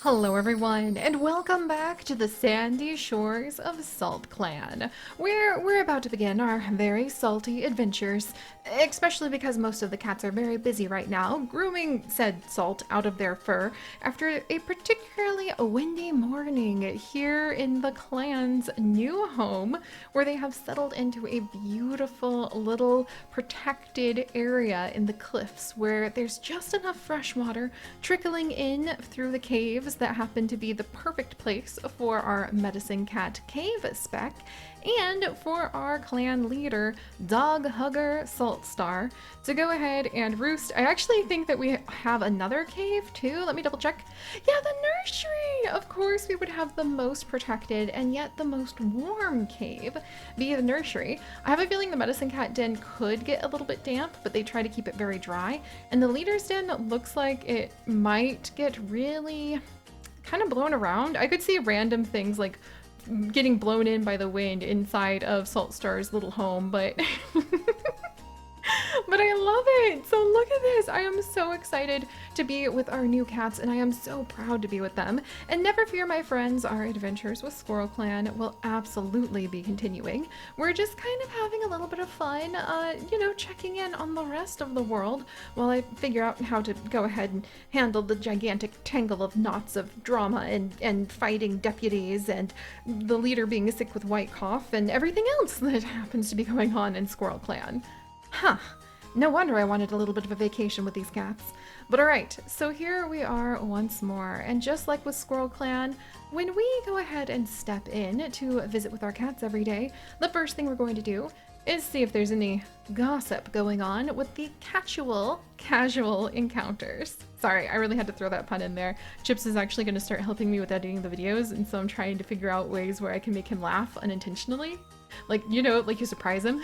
Hello everyone, and welcome back to the sandy shores of Salt Clan, where we're about to begin our very salty adventures, especially because most of the cats are very busy right now, grooming said salt out of their fur after a particularly windy morning here in the clan's new home, where they have settled into a beautiful little protected area in the cliffs where there's just enough fresh water trickling in through the caves that happen to be the perfect place for our medicine cat cave spec and for our clan leader dog hugger Saltstar to go ahead and roost. I actually think that we have another cave too. Let me double check. Yeah, the nursery. Of course we would have the most protected and yet the most warm cave be the nursery. I have a feeling the medicine cat den could get a little bit damp, but they try to keep it very dry, and the leader's den looks like it might get really kind of blown around. I could see random things like getting blown in by the wind inside of Saltstar's little home, but but I love it. So look at this. I am so excited to be with our new cats, and I am so proud to be with them. And never fear, my friends, our adventures with Squirrel Clan will absolutely be continuing. We're just kind of having a little bit of fun, checking in on the rest of the world while I figure out how to go ahead and handle the gigantic tangle of knots of drama and fighting deputies and the leader being sick with white cough and everything else that happens to be going on in Squirrel Clan. Huh. No wonder I wanted a little bit of a vacation with these cats. But alright, so here we are once more, and just like with Squirrel Clan, when we go ahead and step in to visit with our cats every day, the first thing we're going to do is see if there's any gossip going on with the casual encounters. Sorry, I really had to throw that pun in there. Chips is actually going to start helping me with editing the videos, and so I'm trying to figure out ways where I can make him laugh unintentionally. Like you surprise him.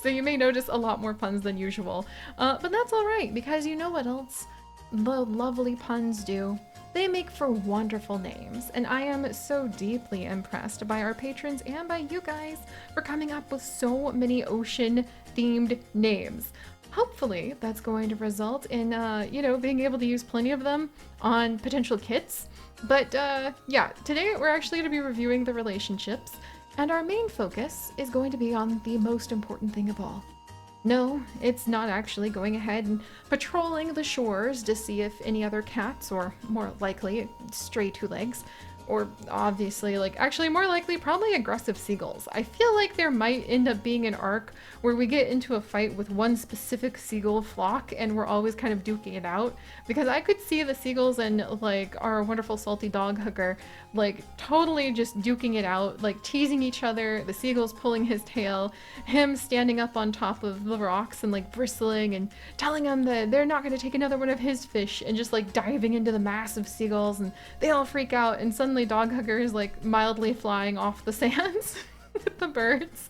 So you may notice a lot more puns than usual, but that's alright, because you know what else the lovely puns do? They make for wonderful names, and I am so deeply impressed by our patrons and by you guys for coming up with so many ocean-themed names. Hopefully that's going to result in, being able to use plenty of them on potential kits. But yeah, today we're actually going to be reviewing the relationships, and our main focus is going to be on the most important thing of all. No, it's not actually going ahead and patrolling the shores to see if any other cats, or more likely, stray two legs, or obviously, actually more likely, probably aggressive seagulls. I feel like there might end up being an arc where we get into a fight with one specific seagull flock and we're always kind of duking it out, because I could see the seagulls and our wonderful salty dog hugger totally just duking it out, teasing each other, the seagulls pulling his tail, him standing up on top of the rocks and bristling and telling them that they're not going to take another one of his fish, and just diving into the massive seagulls, and they all freak out, and suddenly dog hugger is mildly flying off the sands with the birds.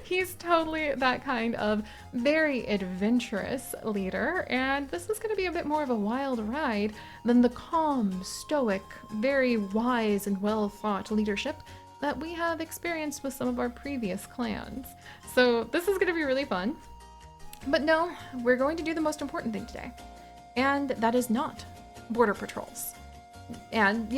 He's totally that kind of very adventurous leader, and this is going to be a bit more of a wild ride than the calm, stoic, very wise and well thought leadership that we have experienced with some of our previous clans. So this is going to be really fun. But no, we're going to do the most important thing today, and that is not border patrols. And,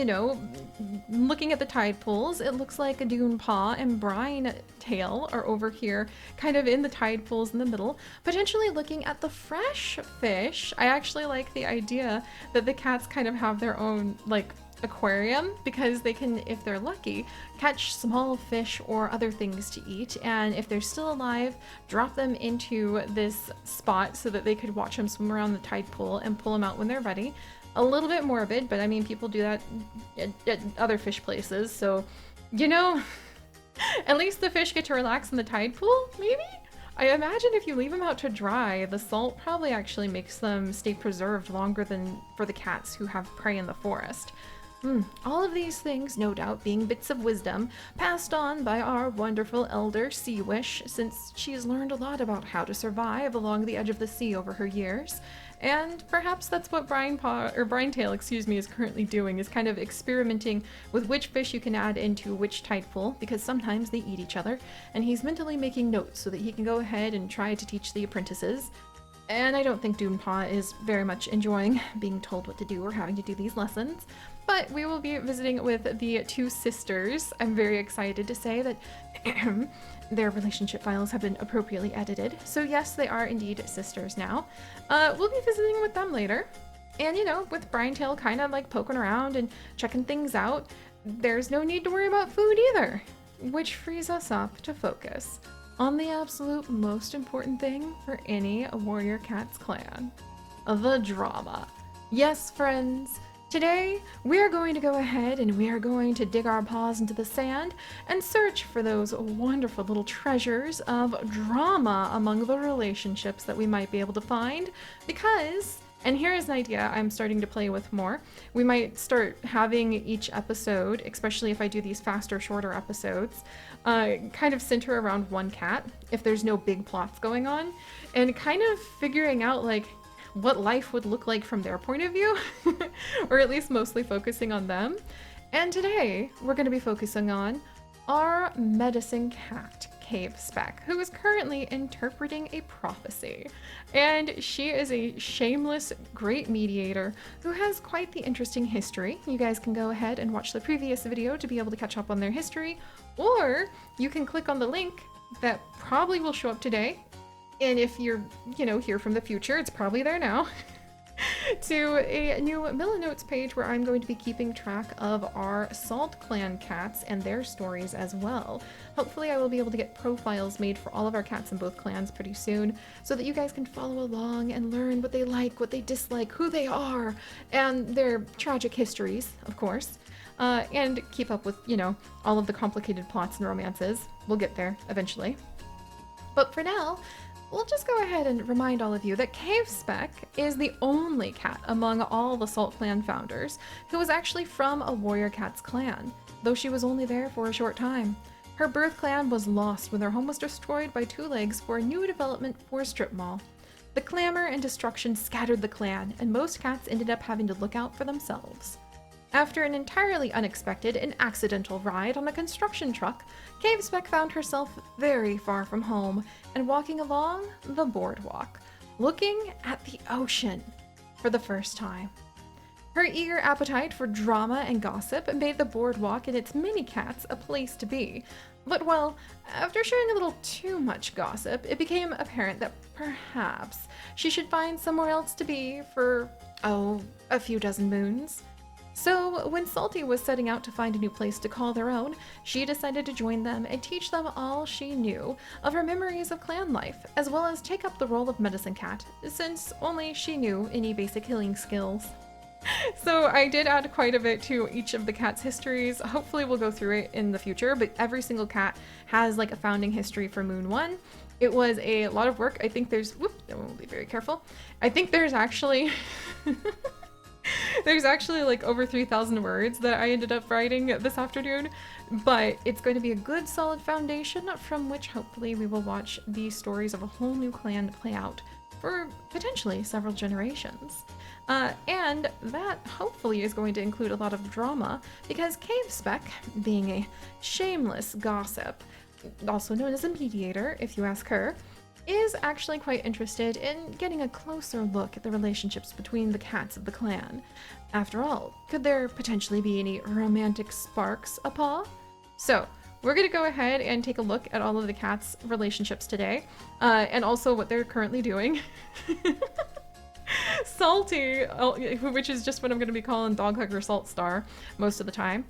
looking at the tide pools, it looks like a Dune Paw and Brine Tail are over here, kind of in the tide pools in the middle, potentially looking at the fresh fish. I actually like the idea that the cats kind of have their own, aquarium, because they can, if they're lucky, catch small fish or other things to eat, and if they're still alive, drop them into this spot so that they could watch them swim around the tide pool and pull them out when they're ready. A little bit morbid, but I mean, people do that at other fish places, so, at least the fish get to relax in the tide pool, maybe? I imagine if you leave them out to dry, the salt probably actually makes them stay preserved longer than for the cats who have prey in the forest. All of these things, no doubt, being bits of wisdom passed on by our wonderful elder Sea Wish, since she has learned a lot about how to survive along the edge of the sea over her years. And perhaps that's what Brine Tail, is currently doing, is kind of experimenting with which fish you can add into which tide pool, because sometimes they eat each other, and he's mentally making notes so that he can go ahead and try to teach the apprentices. And I don't think Doompaw is very much enjoying being told what to do or having to do these lessons. But we will be visiting with the two sisters. I'm very excited to say that their relationship files have been appropriately edited. So yes, they are indeed sisters now. We'll be visiting with them later. And you know, with Briantail kind of like poking around and checking things out, there's no need to worry about food either, which frees us up to focus on the absolute most important thing for any Warrior Cats clan, the drama. Yes, friends, today we are going to go ahead and we are going to dig our paws into the sand and search for those wonderful little treasures of drama among the relationships that we might be able to find, because and here is an idea I'm starting to play with more. We might start having each episode, especially if I do these faster, shorter episodes, kind of center around one cat if there's no big plots going on, and kind of figuring out like what life would look like from their point of view, or at least mostly focusing on them. And today we're going to be focusing on our medicine cat, Cave Speck, who is currently interpreting a prophecy. And she is a shameless, great mediator who has quite the interesting history. You guys can go ahead and watch the previous video to be able to catch up on their history, or you can click on the link that probably will show up today. And if you're, here from the future, it's probably there now. To a new Millinotes page where I'm going to be keeping track of our Salt Clan cats and their stories as well. Hopefully I will be able to get profiles made for all of our cats in both clans pretty soon, so that you guys can follow along and learn what they like, what they dislike, who they are, and their tragic histories, of course. And keep up with, all of the complicated plots and romances. We'll get there eventually. But for now, we'll just go ahead and remind all of you that Cave Speck is the only cat among all the Salt Clan founders who was actually from a Warrior Cats clan, though she was only there for a short time. Her birth clan was lost when their home was destroyed by Two Legs for a new development for a strip mall. The clamor and destruction scattered the clan, and most cats ended up having to look out for themselves. After an entirely unexpected and accidental ride on a construction truck, Cave Speck found herself very far from home and walking along the boardwalk, looking at the ocean for the first time. Her eager appetite for drama and gossip made the boardwalk and its many cats a place to be. But well, after sharing a little too much gossip, it became apparent that perhaps she should find somewhere else to be for, a few dozen moons. So, when Salty was setting out to find a new place to call their own, she decided to join them and teach them all she knew of her memories of clan life, as well as take up the role of medicine cat, since only she knew any basic healing skills. So I did add quite a bit to each of the cats' histories. Hopefully we'll go through it in the future, but every single cat has like a founding history for Moon 1. It was a lot of work. I think there's, I will be very careful. I think there's actually... There's actually like over 3,000 words that I ended up writing this afternoon, but it's going to be a good solid foundation from which hopefully we will watch the stories of a whole new clan play out for potentially several generations. And that hopefully is going to include a lot of drama, because Cave Speck, being a shameless gossip, also known as a mediator if you ask her, is actually quite interested in getting a closer look at the relationships between the cats of the clan. After all, could there potentially be any romantic sparks apaw? So, we're going to go ahead and take a look at all of the cats' relationships today, and also what they're currently doing. Salty, which is just what I'm going to be calling Dog Hugger Salt Star most of the time,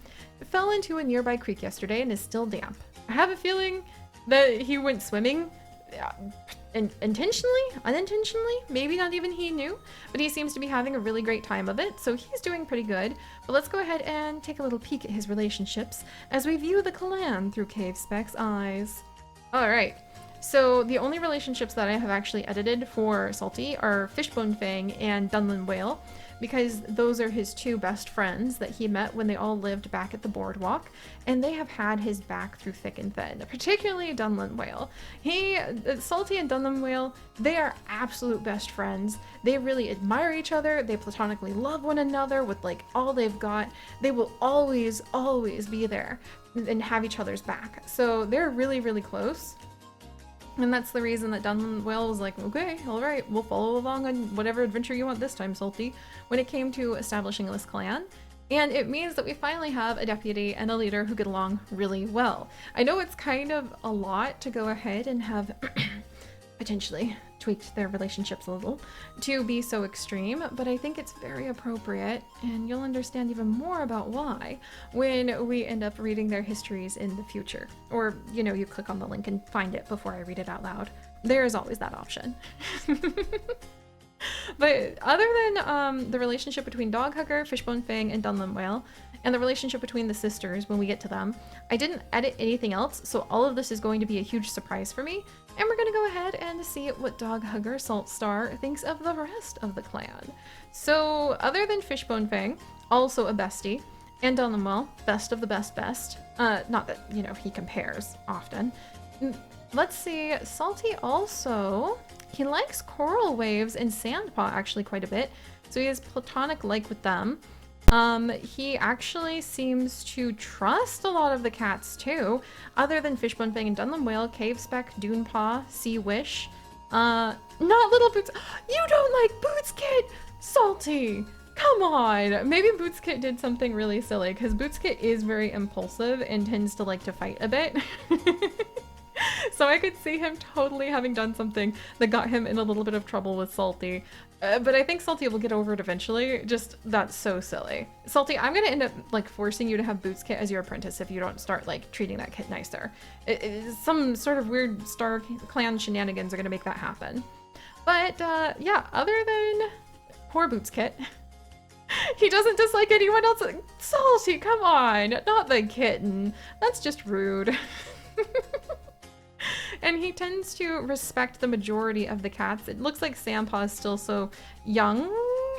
fell into a nearby creek yesterday and is still damp. I have a feeling that he went swimming intentionally, unintentionally, maybe not even he knew, but he seems to be having a really great time of it, so he's doing pretty good. But let's go ahead and take a little peek at his relationships as we view the clan through Cave Speck's eyes. Alright, so the only relationships that I have actually edited for Salty are Fishbone Fang and Dunlin Whale, because those are his two best friends that he met when they all lived back at the boardwalk, and they have had his back through thick and thin, particularly Dunlin Whale. Salty and Dunlin Whale, they are absolute best friends. They really admire each other, they platonically love one another with like all they've got. They will always, always be there and have each other's back. So they're really, really close. And that's the reason that Dunlin Whale was like, okay, all right, we'll follow along on whatever adventure you want this time, Salty, when it came to establishing this clan. And it means that we finally have a deputy and a leader who get along really well. I know it's kind of a lot to go ahead and have potentially tweaked their relationships a little to be so extreme, but I think it's very appropriate, and you'll understand even more about why when we end up reading their histories in the future. Or, you know, you click on the link and find it before I read it out loud. There is always that option. But other than the relationship between Doghugger, Fishbone Fang, and Dunlin Whale, and the relationship between the sisters when we get to them, I didn't edit anything else, so all of this is going to be a huge surprise for me. And we're gonna go ahead and see what Doghugger Saltstar thinks of the rest of the clan. So, other than Fishbone Fang, also a bestie, and Dunlin Whale, best of the best. Not that, you know, he compares often. Let's see, Salty also, he likes coral waves and sandpaw actually quite a bit, so he has platonic like with them. He actually seems to trust a lot of the cats too, other than Fishbone Fang and Dunlin Whale, Cave Speck, Dunepaw, Sea Wish, not Little Boots. You don't like Boots Kit, Salty! Come on! Maybe Boots Kit did something really silly, because Boots Kit is very impulsive and tends to like to fight a bit. So I could see him totally having done something that got him in a little bit of trouble with Salty. But I think Salty will get over it eventually. Just, that's so silly. Salty, I'm gonna end up like forcing you to have Boots Kit as your apprentice if you don't start like treating that kit nicer. Some sort of weird Star Clan shenanigans are gonna make that happen. But yeah, other than poor Boots Kit, he doesn't dislike anyone else. Salty, come on, not the kitten. That's just rude. And he tends to respect the majority of the cats. It looks like Sandpaw is still so young.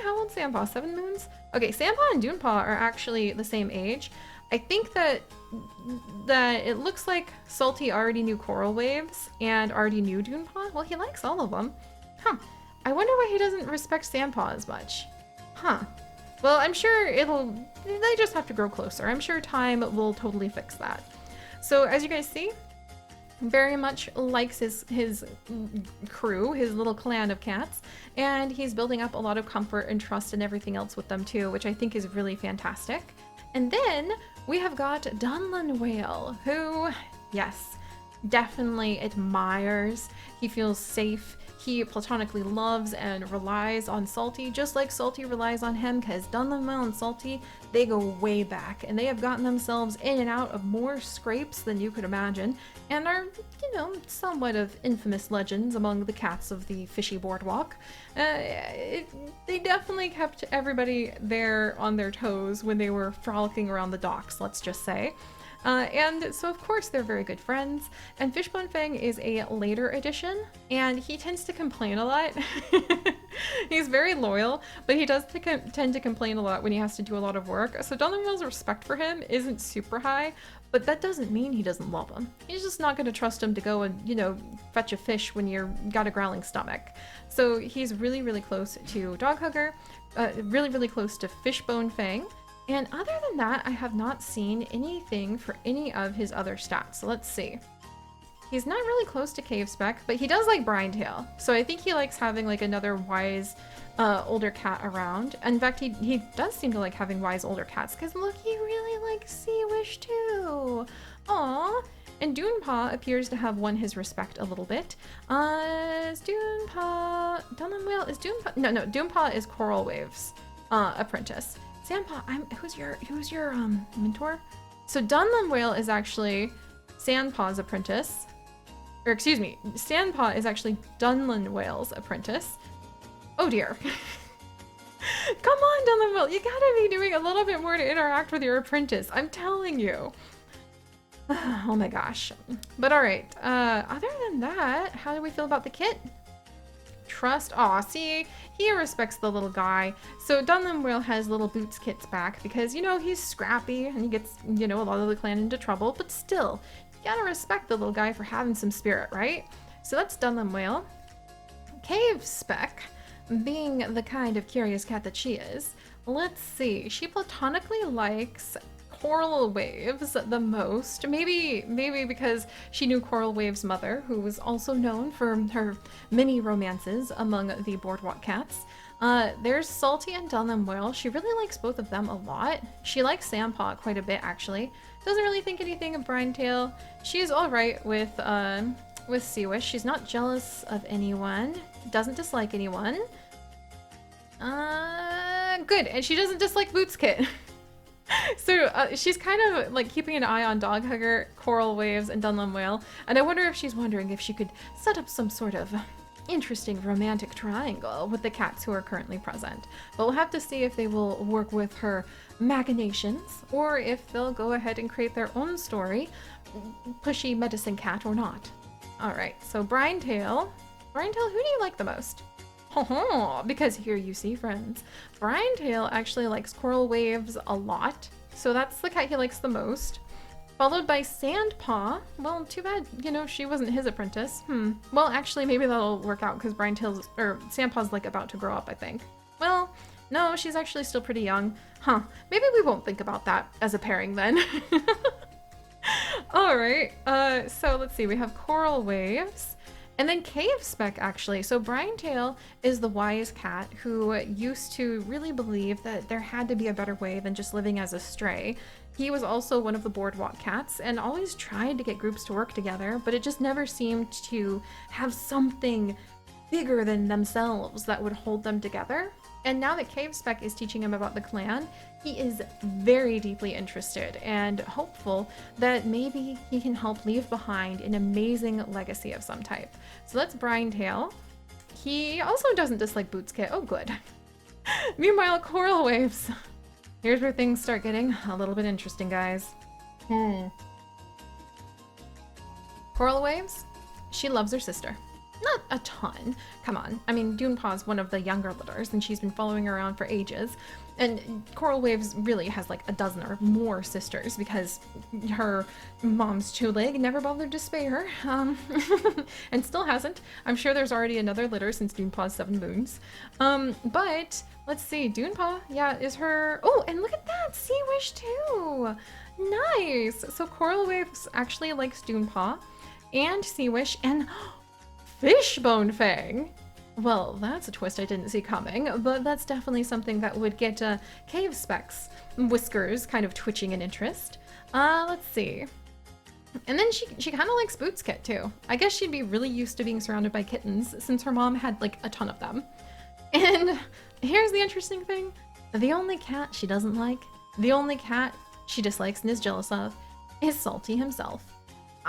How old is Sandpaw? 7 moons? Okay, Sandpaw and Dunepaw are actually the same age. I think that it looks like Salty already knew Coral Waves and already knew Dunepaw. Well, he likes all of them. Huh. I wonder why he doesn't respect Sandpaw as much. Huh. Well, I'm sure they just have to grow closer. I'm sure time will totally fix that. So as you guys see, very much likes his crew, his little clan of cats, and he's building up a lot of comfort and trust and everything else with them too, which I think is really fantastic. And then we have got Dunlin Whale, who, yes, definitely admires. He feels safe. He platonically loves and relies on Salty, just like Salty relies on him, because Dunlin Whale and Salty, they go way back, and they have gotten themselves in and out of more scrapes than you could imagine, and are, you know, somewhat of infamous legends among the cats of the fishy boardwalk. They definitely kept everybody there on their toes when they were frolicking around the docks, let's just say. And so of course they're very good friends, and Fishbone Fang is a later addition, and he tends to complain a lot. He's very loyal, but he does tend to complain a lot when he has to do a lot of work, so Dunlin Whale's respect for him isn't super high, but that doesn't mean he doesn't love him. He's just not going to trust him to go and, you know, fetch a fish when you've got a growling stomach. So he's really, really close to Doghugger, really, really close to Fishbone Fang. And other than that, I have not seen anything for any of his other stats. So let's see. He's not really close to Cave Speck, but he does like Brinetail. So I think he likes having like another wise older cat around. In fact, he does seem to like having wise older cats, because look, he really likes Sea Wish too. Aww. And Dunepaw appears to have won his respect a little bit. Is Dunepaw... Dunlin Whale? Is Dunepaw... No, Dunepaw is Coral Waves apprentice. Sandpaw, who's your mentor? So Dunlin Whale is actually Sandpaw's apprentice. Or excuse me, Sandpaw is actually Dunlin Whale's apprentice. Oh dear. Come on, Dunlin Whale, you gotta be doing a little bit more to interact with your apprentice. I'm telling you. Oh my gosh. But alright, other than that, how do we feel about the kit? Trust. Aw, see, he respects the little guy. So Dunlin Whale has little Boots Kit's back because, you know, he's scrappy and he gets, you know, a lot of the clan into trouble, but still, you gotta respect the little guy for having some spirit, right? So that's Dunlin Whale. Cave Speck, being the kind of curious cat that she is, let's see, she platonically likes Coral Waves the most. Maybe because she knew Coral Waves' mother, who was also known for her many romances among the boardwalk cats. There's Salty and Dunham Whale. She really likes both of them a lot. She likes Sandpaw quite a bit, actually. Doesn't really think anything of Brinetail. She's alright with Seawish. She's not jealous of anyone. Doesn't dislike anyone. Good. And she doesn't dislike Bootskit. So she's kind of like keeping an eye on Doghugger, Coral Waves, and Dunlum Whale. And I wonder if she's wondering if she could set up some sort of interesting romantic triangle with the cats who are currently present. But we'll have to see if they will work with her machinations or if they'll go ahead and create their own story, pushy medicine cat or not. All right, so Brinetail. Brinetail, who do you like the most? Because here you see, friends. Brinetail actually likes Coral Waves a lot, so that's the cat he likes the most. Followed by Sandpaw. Well, too bad, you know, she wasn't his apprentice. Well, actually, maybe that'll work out because Sandpaw's like about to grow up, I think. Well, no, she's actually still pretty young. Maybe we won't think about that as a pairing then. All right, so let's see. We have Coral Waves. And then Cave Speck, actually. So Brinetail is the wise cat who used to really believe that there had to be a better way than just living as a stray. He was also one of the boardwalk cats and always tried to get groups to work together, but it just never seemed to have something bigger than themselves that would hold them together. And now that Cave Speck is teaching him about the clan, he is very deeply interested and hopeful that maybe he can help leave behind an amazing legacy of some type. So that's Brinetail. He also doesn't dislike Bootskit. Oh, good. Meanwhile, Coral Waves. Here's where things start getting a little bit interesting, guys. Coral Waves, she loves her sister. Not a ton. Come on. I mean, Dunepaw's one of the younger litters, and she's been following her around for ages. And Coral Waves really has like a dozen or more sisters because her mom's two-leg never bothered to spay her. And still hasn't. I'm sure there's already another litter since Dunepaw's 7 moons. But let's see. Dunepaw, yeah, is her... Oh, and look at that! Seawish too! Nice! So Coral Waves actually likes Dunepaw and Seawish and... Fishbone Fang! Well, that's a twist I didn't see coming, but that's definitely something that would get Cave Speck's whiskers kind of twitching in interest. Let's see. And then she kind of likes Bootskit too. I guess she'd be really used to being surrounded by kittens since her mom had like a ton of them. And here's the interesting thing. The only cat she doesn't like, the only cat she dislikes and is jealous of, is Salty himself.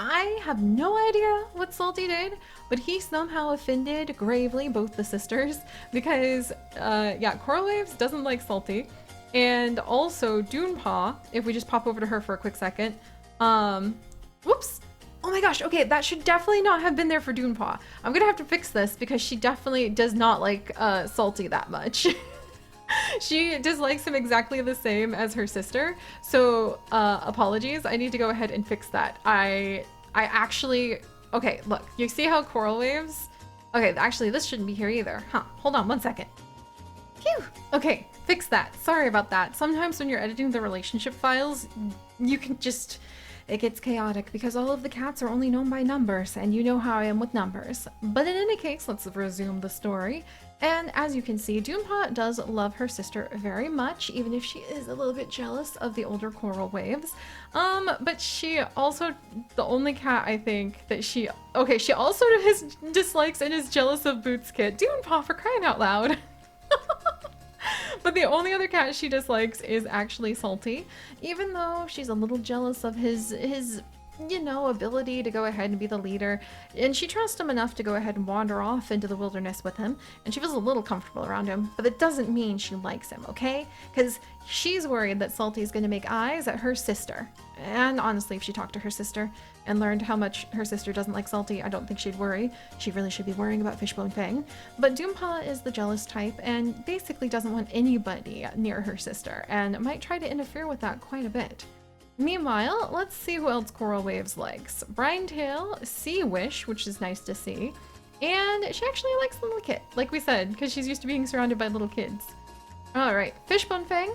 I have no idea what Salty did, but he somehow offended gravely both the sisters because, yeah, Coral Waves doesn't like Salty. And also Dunepaw, if we just pop over to her for a quick second, whoops. Oh my gosh, okay, that should definitely not have been there for Dunepaw. I'm gonna have to fix this because she definitely does not like Salty that much. She dislikes him exactly the same as her sister, so apologies. I need to go ahead and fix that. I actually... Okay, look. You see how Coral Waves... Okay, actually, this shouldn't be here either. Hold on one second. Phew! Okay, fix that. Sorry about that. Sometimes when you're editing the relationship files, you can just... It gets chaotic because all of the cats are only known by numbers, and you know how I am with numbers. But in any case, let's resume the story. And as you can see, Dunepaw does love her sister very much, even if she is a little bit jealous of the older Coral Waves. But she also, the only cat I think that she also dislikes and is jealous of Bootskit. Dunepaw, for crying out loud. But the only other cat she dislikes is actually Salty, even though she's a little jealous of his you know, ability to go ahead and be the leader, and she trusts him enough to go ahead and wander off into the wilderness with him, and she feels a little comfortable around him, but it doesn't mean she likes him, okay? Because she's worried that Salty's gonna make eyes at her sister. And honestly, if she talked to her sister and learned how much her sister doesn't like Salty, I don't think she'd worry. She really should be worrying about Fishbone Fang. But Dunepaw is the jealous type and basically doesn't want anybody near her sister, and might try to interfere with that quite a bit. Meanwhile, let's see who else Coral Waves likes. Brinetail, Seawish, which is nice to see, and she actually likes the little kit, like we said, because she's used to being surrounded by little kids. All right, Fishbone Fang,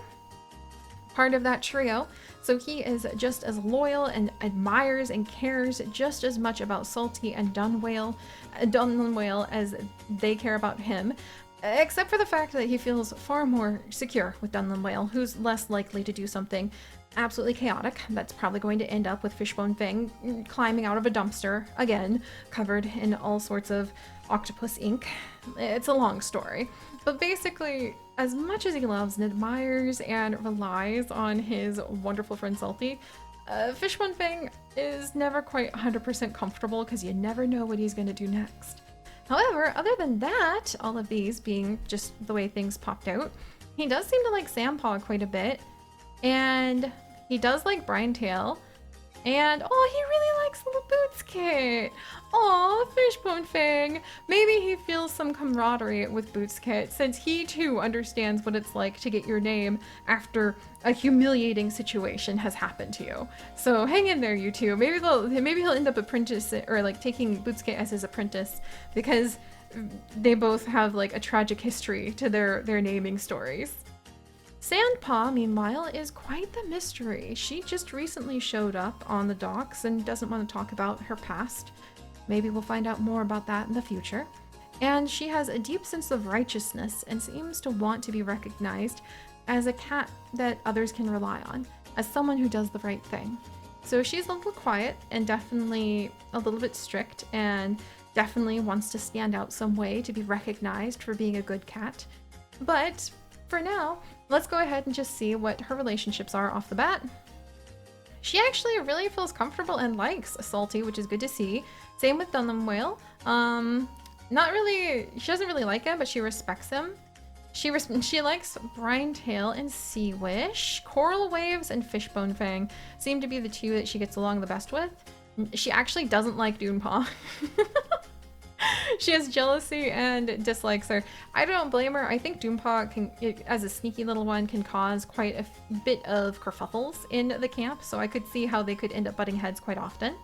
part of that trio. So he is just as loyal and admires and cares just as much about Salty and Dunwale as they care about him, except for the fact that he feels far more secure with Dunwale, who's less likely to do something absolutely chaotic that's probably going to end up with Fishbone Fang climbing out of a dumpster, again, covered in all sorts of octopus ink. It's a long story. But basically, as much as he loves and admires and relies on his wonderful friend Salty, Fishbone Fang is never quite 100% comfortable because you never know what he's going to do next. However, other than that, all of these being just the way things popped out, he does seem to like Sandpaw quite a bit, and he does like Brinetail, and oh, he really likes Little Boots Kit. Aw, Fishbone Fang. Maybe he feels some camaraderie with Boots Kit, since he too understands what it's like to get your name after a humiliating situation has happened to you. So hang in there, you two. Maybe he'll end up taking Boots Kit as his apprentice, because they both have like a tragic history to their naming stories. Sandpaw, meanwhile, is quite the mystery. She just recently showed up on the docks and doesn't want to talk about her past. Maybe we'll find out more about that in the future. And she has a deep sense of righteousness and seems to want to be recognized as a cat that others can rely on, as someone who does the right thing. So she's a little quiet and definitely a little bit strict, and definitely wants to stand out some way to be recognized for being a good cat. But for now, let's go ahead and just see what her relationships are off the bat. She actually really feels comfortable and likes Salty, which is good to see. Same with Dunwale. Not really, she doesn't really like him, but she respects him. She likes Brinetail and Seawish. Coral Waves and Fishbone Fang seem to be the two that she gets along the best with. She actually doesn't like Dunepaw. She has jealousy and dislikes her. I don't blame her. I think Dunepaw, as a sneaky little one, can cause quite a bit of kerfuffles in the camp, so I could see how they could end up butting heads quite often.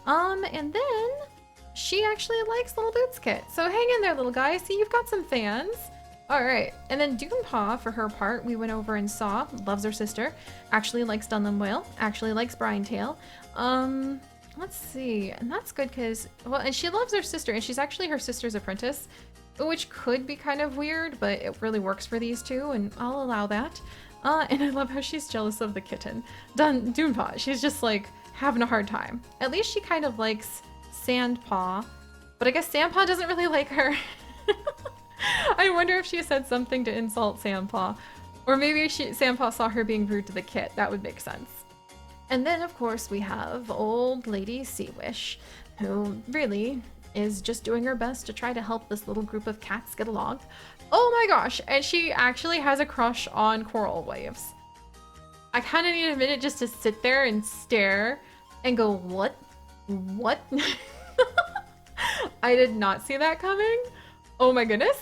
And then she actually likes Little Boots Kit. So hang in there, little guy. See, you've got some fans. All right. And then Dunepaw, for her part, we went over and saw, loves her sister, actually likes Dunwale, actually likes Brinetail. Let's see, and that's good because, well, and she loves her sister, and she's actually her sister's apprentice, which could be kind of weird, but it really works for these two, and I'll allow that. And I love how she's jealous of the kitten. Dunepaw, she's just like having a hard time. At least she kind of likes Sandpaw, but I guess Sandpaw doesn't really like her. I wonder if she said something to insult Sandpaw, or maybe Sandpaw saw her being rude to the kit. That would make sense. And then, of course, we have old lady Seawish, who really is just doing her best to try to help this little group of cats get along. Oh my gosh, and she actually has a crush on Coral Waves. I kind of need a minute just to sit there and stare and go, what? What? I did not see that coming. Oh my goodness.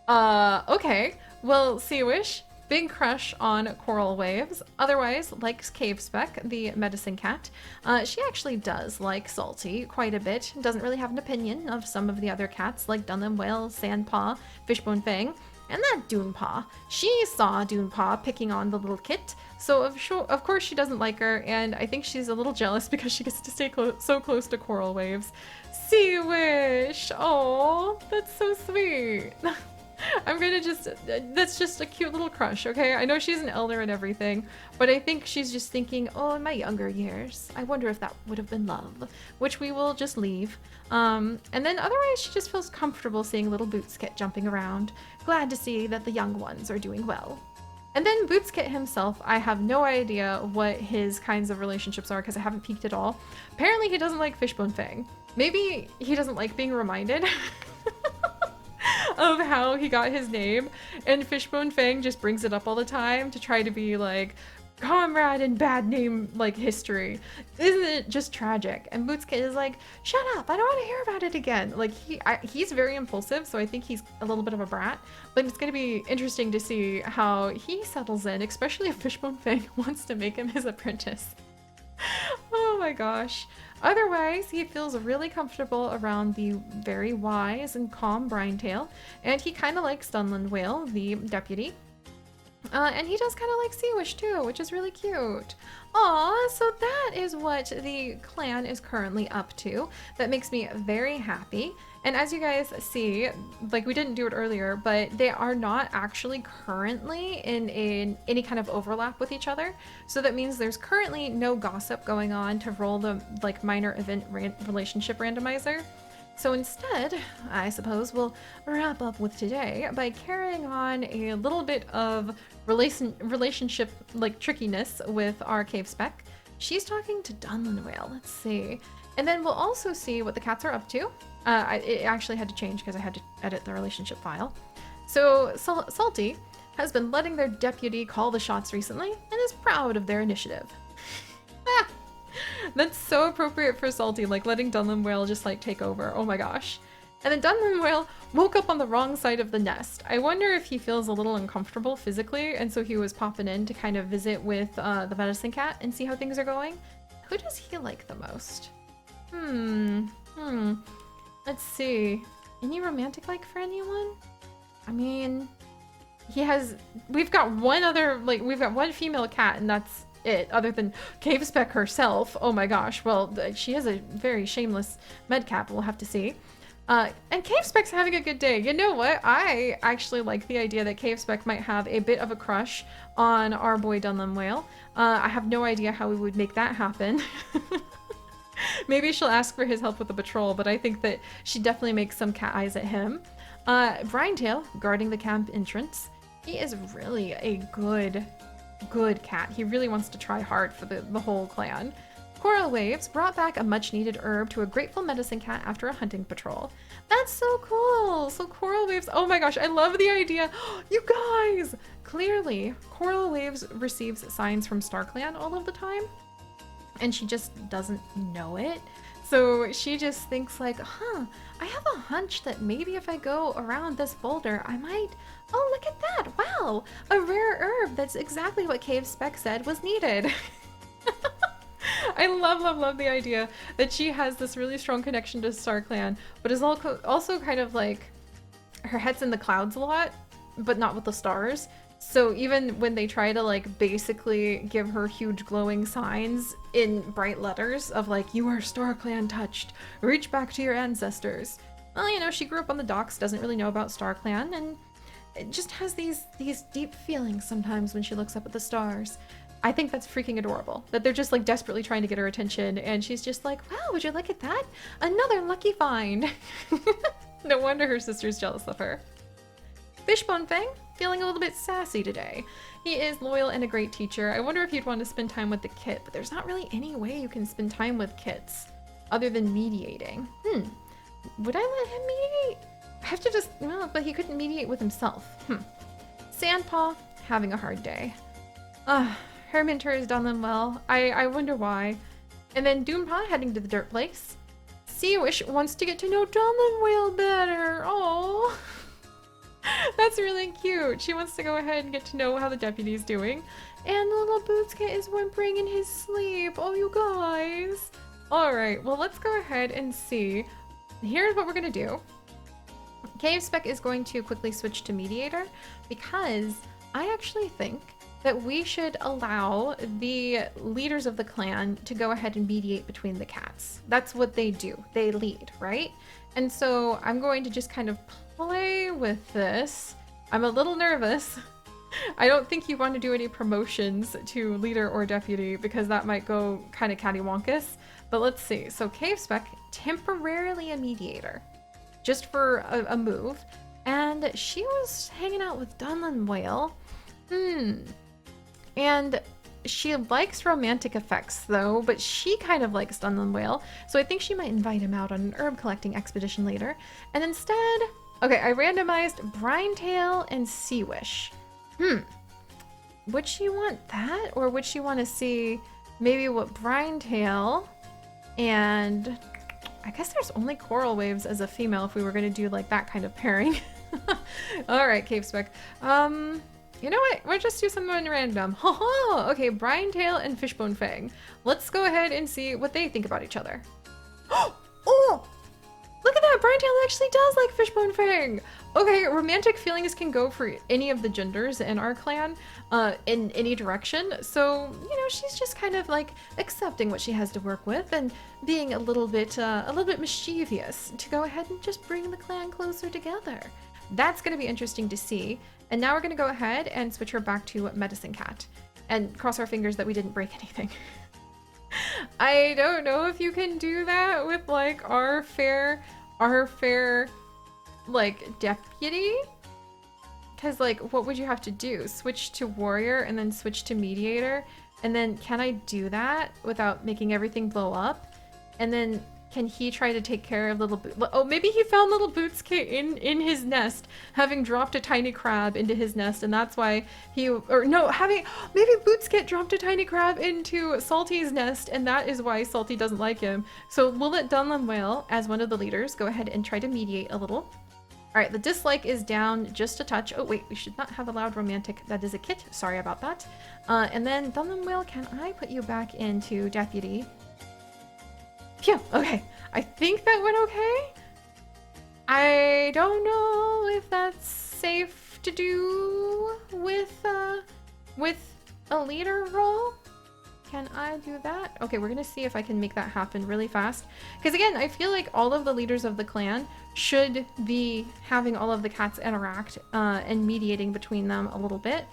Okay. Well, Seawish, big crush on Coral Waves, otherwise likes Cave Speck, the medicine cat. She actually does like Salty quite a bit, doesn't really have an opinion of some of the other cats like Dunwale, Sandpaw, Fishbone Fang, and that Dunepaw. She saw Dunepaw picking on the little kit, so of course she doesn't like her, and I think she's a little jealous because she gets to stay so close to Coral Waves. Seawish! Oh, that's so sweet. That's just a cute little crush, okay? I know she's an elder and everything, but I think she's just thinking, oh, in my younger years, I wonder if that would have been love, which we will just leave. And then otherwise, she just feels comfortable seeing little Boots Kit jumping around. Glad to see that the young ones are doing well. And then Boots Kit himself, I have no idea what his kinds of relationships are because I haven't peeked at all. Apparently, he doesn't like Fishbone Fang. Maybe he doesn't like being reminded of how he got his name, and Fishbone Fang just brings it up all the time to try to be like comrade in bad name like history. Isn't it just tragic? And Boots Kit is like, shut up, I don't want to hear about it again. Like he's very impulsive, so I think he's a little bit of a brat, but it's going to be interesting to see how he settles in, especially if Fishbone Fang wants to make him his apprentice. Oh my gosh. Otherwise, he feels really comfortable around the very wise and calm Brinetail, and he kind of likes Dunwale, the deputy. And he does kind of like Seawish too, which is really cute. Aw, so that is what the clan is currently up to. That makes me very happy. And as you guys see, like we didn't do it earlier, but they are not actually currently in any kind of overlap with each other. So that means there's currently no gossip going on to roll the like minor event relationship randomizer. So instead, I suppose we'll wrap up with today by carrying on a little bit of relationship like trickiness with our cave spec. She's talking to Dunlin Whale. Let's see. And then we'll also see what the cats are up to. It actually had to change because I had to edit the relationship file. So Salty has been letting their deputy call the shots recently and is proud of their initiative. That's so appropriate for Salty, like letting Dunlin Whale just like take over. Oh my gosh. And then Dunlin Whale woke up on the wrong side of the nest. I wonder if he feels a little uncomfortable physically, and so he was popping in to kind of visit with the medicine cat and see how things are going. Who does he like the most? Let's see. Any romantic like for anyone? I mean, we've got one female cat, and that's it, other than Cave Spec herself. Oh my gosh. Well, she has a very shameless med cap. We'll have to see. And Cave Spec's having a good day. You know what? I actually like the idea that Cave Spec might have a bit of a crush on our boy Dunlin Whale. I have no idea how we would make that happen. Maybe she'll ask for his help with the patrol, but I think that she definitely makes some cat eyes at him. Brinetail, guarding the camp entrance. He is really a good cat. He really wants to try hard for the whole clan. Coral Waves brought back a much-needed herb to a grateful medicine cat after a hunting patrol. That's so cool! So Coral Waves, oh my gosh, I love the idea. You guys! Clearly, Coral Waves receives signs from StarClan all of the time, and she just doesn't know it. So she just thinks like, I have a hunch that maybe if I go around this boulder, I might... Oh, look at that! Wow! A rare herb! That's exactly what Cave Spec said was needed. I love the idea that she has this really strong connection to StarClan, but is also kind of like, her head's in the clouds a lot, but not with the stars. So even when they try to like basically give her huge glowing signs in bright letters of like, you are StarClan touched, reach back to your ancestors. Well, you know, she grew up on the docks, doesn't really know about StarClan, and it just has these deep feelings sometimes when she looks up at the stars. I think that's freaking adorable, that they're just like desperately trying to get her attention, and she's just like, wow, would you look at that? Another lucky find. No wonder her sister's jealous of her. Fishbone Fang, feeling a little bit sassy today. He is loyal and a great teacher. I wonder if you'd want to spend time with the kit, but there's not really any way you can spend time with kits other than mediating. Would I let him mediate? I have to just, well, but he couldn't mediate with himself. Sandpaw, having a hard day. Her mentor is Dunlin Well. I wonder why. And then Doompaw heading to the dirt place. Seawish wants to get to know Dunlin Whale better. Oh, that's really cute. She wants to go ahead and get to know how the deputy's doing. And little Bootska is whimpering in his sleep. Oh, you guys. All right, well, let's go ahead and see. Here's what we're gonna do. Cave Spec is going to quickly switch to Mediator because I actually think that we should allow the leaders of the clan to go ahead and mediate between the cats. That's what they do. They lead, right? And so I'm going to just kind of play with this. I'm a little nervous. I don't think you want to do any promotions to leader or deputy because that might go kind of cattywampus. But let's see. So Cave Spec, temporarily a mediator, just for a move. And she was hanging out with Dunlin Whale. And she likes romantic effects though, but she kind of likes Dunlin Whale, so I think she might invite him out on an herb collecting expedition later. And instead, okay, I randomized Brinetail and Seawish. Would she want that, or would she want to see maybe what Brinetail and I guess there's only Coral Waves as a female if we were going to do like that kind of pairing. All right, Cave Spec. You know what? We'll just do something random. Okay, Brinetail and Fishbone Fang. Let's go ahead and see what they think about each other. Oh! Look at that! Brinetail actually does like Fishbone Fang! Okay, romantic feelings can go for any of the genders in our clan, in any direction. So, you know, she's just kind of like accepting what she has to work with and being a little bit mischievous to go ahead and just bring the clan closer together. That's going to be interesting to see. And now we're going to go ahead and switch her back to Medicine Cat and cross our fingers that we didn't break anything. I don't know if you can do that with like our fair like deputy, because like what would you have to do? Switch to warrior and then switch to mediator, and then can I do that without making everything blow up? And then can he try to take care of little oh, maybe he found little Bootskit in his nest, having dropped a tiny crab into his nest, and that's why he, or no, maybe Bootskit dropped a tiny crab into Salty's nest, and that is why Salty doesn't like him. So we'll let Dunlin Whale, as one of the leaders, go ahead and try to mediate a little. All right, the dislike is down just a touch. Oh wait, we should not have allowed romantic. That is a kit. Sorry about that. And then Dunlin Whale, can I put you back into deputy? Phew, okay. I think that went okay. I don't know if that's safe to do with a leader role. Can I do that? Okay, we're gonna see if I can make that happen really fast. Because again, I feel like all of the leaders of the clan should be having all of the cats interact and mediating between them a little bit.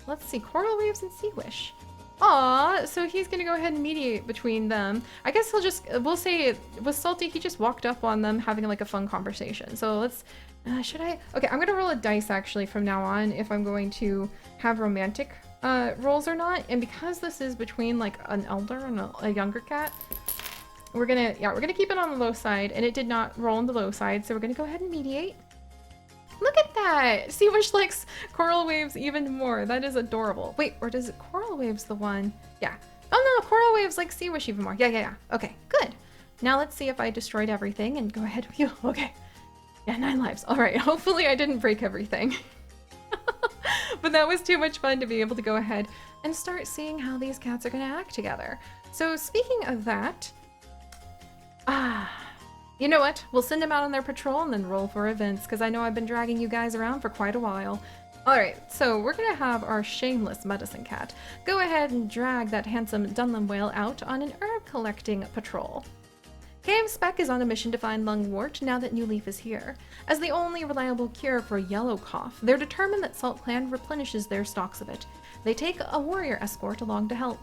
Let's see, Coral Waves and Sea Wish. Aw, so he's gonna go ahead and mediate between them. I guess we'll say with Salty, he just walked up on them having like a fun conversation. So let's, okay, I'm gonna roll a dice actually from now on if I'm going to have romantic roles or not. And because this is between like an elder and a younger cat, we're gonna keep it on the low side, and it did not roll on the low side, so we're gonna go ahead and mediate. Look at that! Sea Wish likes Coral Waves even more. That is adorable. Wait, or does it Coral Waves the one? Yeah. Oh no, Coral Waves like Sea Wish even more. Yeah. Okay, good. Now let's see if I destroyed everything and go ahead with you. Okay. Yeah, 9 lives. All right, hopefully I didn't break everything. But that was too much fun to be able to go ahead and start seeing how these cats are gonna act together. So speaking of that, you know what? We'll send them out on their patrol and then roll for events, because I know I've been dragging you guys around for quite a while. Alright, so we're gonna have our Shameless Medicine Cat go ahead and drag that handsome Dunlin Whale out on an herb collecting patrol. KM Spec is on a mission to find lungwort now that New Leaf is here. As the only reliable cure for yellow cough, they're determined that Salt Clan replenishes their stocks of it. They take a warrior escort along to help.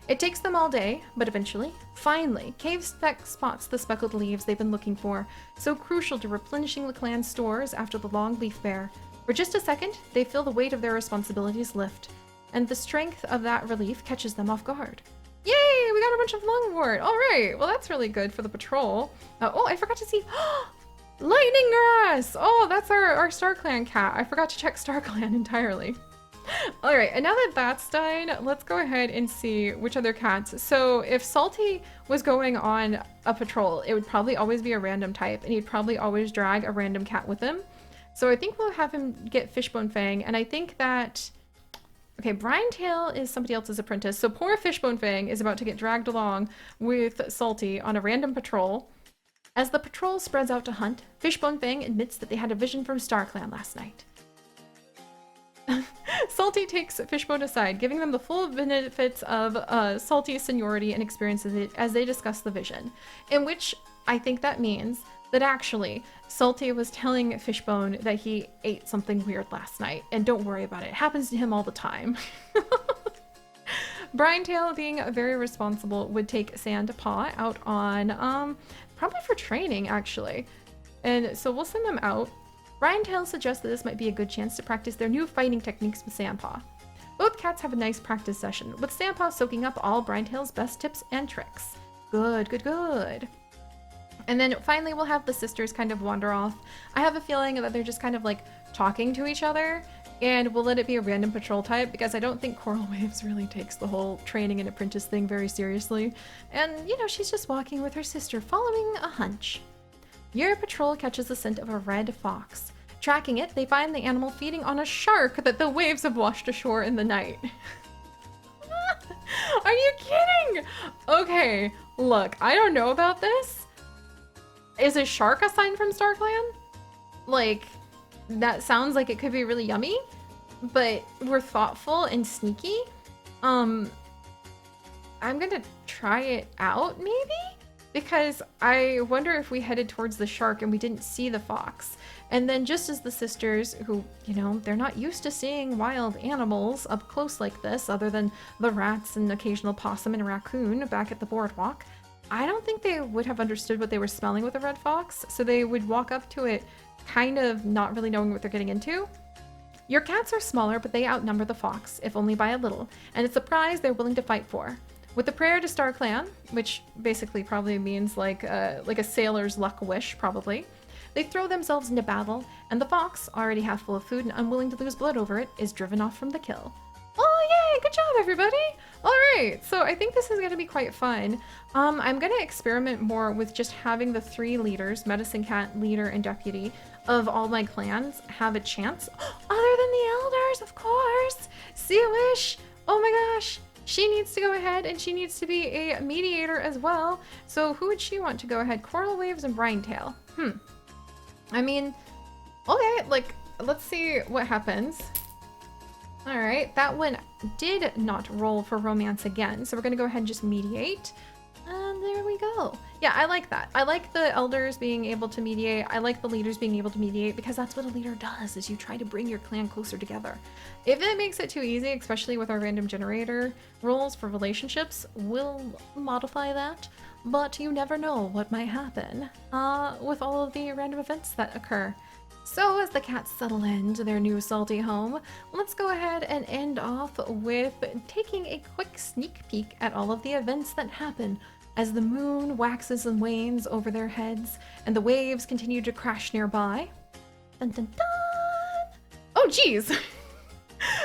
It takes them all day, but eventually, finally, Cave Spec spots the speckled leaves they've been looking for, so crucial to replenishing the clan's stores after the long leaf bear. For just a second, they feel the weight of their responsibilities lift, and the strength of that relief catches them off guard. Yay! We got a bunch of lungwort! Alright, well that's really good for the patrol. Oh, I forgot to see... Lightning Grass! Oh, that's our Star Clan cat. I forgot to check Star Clan entirely. Alright, and now that that's done, let's go ahead and see which other cats. So if Salty was going on a patrol, it would probably always be a random type, and he'd probably always drag a random cat with him. So I think we'll have him get Fishbone Fang, and I think that... Okay, Brine-tail is somebody else's apprentice, so poor Fishbone Fang is about to get dragged along with Salty on a random patrol. As the patrol spreads out to hunt, Fishbone Fang admits that they had a vision from Star Clan last night. Salty takes Fishbone aside, giving them the full benefits of Salty's seniority and experience as they discuss the vision, in which I think that means that actually Salty was telling Fishbone that he ate something weird last night, and don't worry about it. It happens to him all the time. Brine-tail, being very responsible, would take Sandpaw out on, probably for training, actually. And so we'll send them out. Brine-tail suggests that this might be a good chance to practice their new fighting techniques with Sandpaw. Both cats have a nice practice session, with Sandpaw soaking up all Brine-tail's best tips and tricks. Good, good, good. And then finally we'll have the sisters kind of wander off. I have a feeling that they're just kind of like talking to each other, and we'll let it be a random patrol type because I don't think Coral Waves really takes the whole training and apprentice thing very seriously. And, you know, she's just walking with her sister, following a hunch. Your patrol catches the scent of a red fox. Tracking it, they find the animal feeding on a shark that the waves have washed ashore in the night. Are you kidding? Okay, look, I don't know about this. Is a shark a sign from Star Clan? like, that sounds like it could be really yummy, but we're thoughtful and sneaky. I'm gonna try it out, maybe? Because I wonder if we headed towards the shark and we didn't see the fox. And then just as the sisters, who, you know, they're not used to seeing wild animals up close like this, other than the rats and occasional possum and raccoon back at the boardwalk, I don't think they would have understood what they were smelling with a red fox, so they would walk up to it kind of not really knowing what they're getting into. Your cats are smaller, but they outnumber the fox, if only by a little, and it's a prize they're willing to fight for. With a prayer to Star Clan, which basically probably means like a sailor's luck wish, probably, they throw themselves into battle, and the fox, already half full of food and unwilling to lose blood over it, is driven off from the kill. Oh, yay! Good job, everybody! Alright, so I think this is going to be quite fun. I'm going to experiment more with just having the 3 leaders, Medicine Cat, Leader, and Deputy, of all my clans have a chance. Other than the elders, of course! Sea-Wish! Oh my gosh! She needs to go ahead and she needs to be a mediator as well. So who would she want to go ahead? Coral Waves and Brinetail. I mean, okay, like, let's see what happens. All right, that one did not roll for romance again. So we're gonna go ahead and just mediate. And there we go. Yeah, I like that. I like the elders being able to mediate. I like the leaders being able to mediate because that's what a leader does, is you try to bring your clan closer together. If it makes it too easy, especially with our random generator rules for relationships, we'll modify that. But you never know what might happen with all of the random events that occur. So as the cats settle into their new salty home, let's go ahead and end off with taking a quick sneak peek at all of the events that happen as the moon waxes and wanes over their heads and the waves continue to crash nearby. Dun dun dun! Oh geez!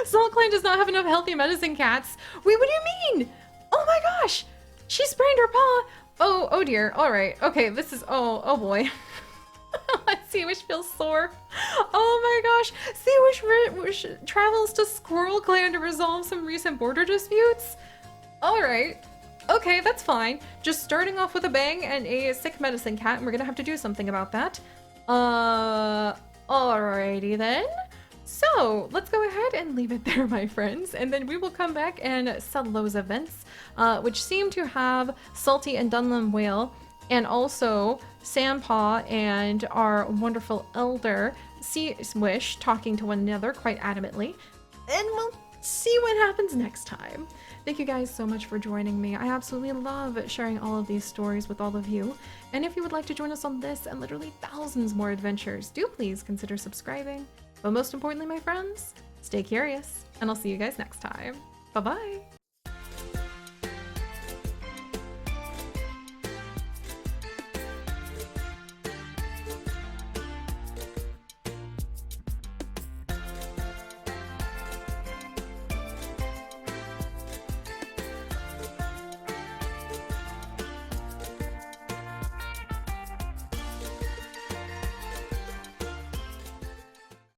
Salt Clan does not have enough healthy medicine cats. Wait, what do you mean? Oh my gosh! She sprained her paw! Oh dear, alright. Okay, this is, oh boy. Sea-Wish feels sore. Oh my gosh! Sea-Wish travels to Squirrel Clan to resolve some recent border disputes? Alright. Okay, that's fine. Just starting off with a bang and a sick medicine cat, and we're gonna have to do something about that. Alrighty then. So, let's go ahead and leave it there, my friends, and then we will come back and settle those events, which seem to have Salty and Dunlum Whale, and also Sandpaw and our wonderful elder Sea-Wish talking to one another quite adamantly, and we'll see what happens next time. Thank you guys so much for joining me. I absolutely love sharing all of these stories with all of you. And if you would like to join us on this and literally thousands more adventures, do please consider subscribing. But most importantly, my friends, stay curious, and I'll see you guys next time. Bye-bye!